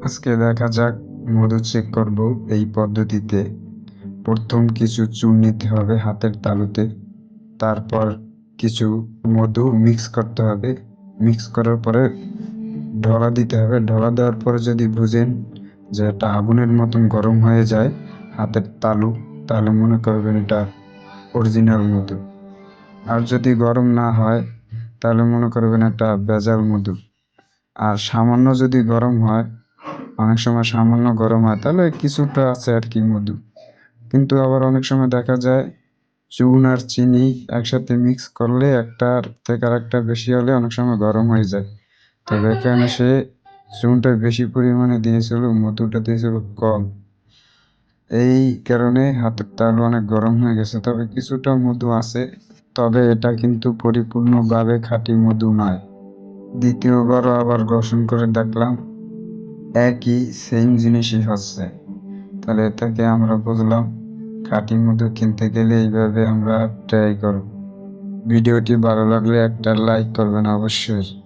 আজকে দেখা যাক মধু চেক করব এই পদ্ধতিতে। প্রথম কিছু চুন নিতে হবে হাতের তালুতে। তারপর কিছু মধু মিক্স করতে হবে। মিক্স করার পরে ঢলা দিতে হবে। ঢলা দেওয়ার পরে যদি বুঝেন যে এটা আগুনের মতন গরম হয়ে যায় হাতের তালু, তাহলে মনে করবেন এটা অরিজিনাল মধু। আর যদি গরম না হয় তাহলে মনে করবেন এটা ভেজাল মধু। আর সামান্য যদি গরম হয়, অনেক সময় সামান্য গরম হয় তাহলে কিছুটা আছে আর কি মধু। কিন্তু আবার অনেক সময় দেখা যায় চুন আর চিনি একসাথে মিক্স করলে একটার থেকে আরেকটা বেশি হলে অনেক সময় গরম হয়ে যায়। তবে এখানে সে চুনটা বেশি পরিমাণে দিয়েছিল, মধুটা দিয়েছিল কম। এই কারণে হাতের তালু অনেক গরম হয়ে গেছে। তবে কিছুটা মধু আছে, তবে এটা কিন্তু পরিপূর্ণভাবে খাঁটি মধু নয়। দ্বিতীয়বারও আবার গ্রসন করে দেখলাম একই সেম জিনিসই হচ্ছে। তাহলে এ থেকে আমরা বুঝলাম খাঁটি মধু কিনতে গেলে এইভাবে আমরা ট্রাই করব। ভিডিওটি ভালো লাগলে একটা লাইক করবেন অবশ্যই।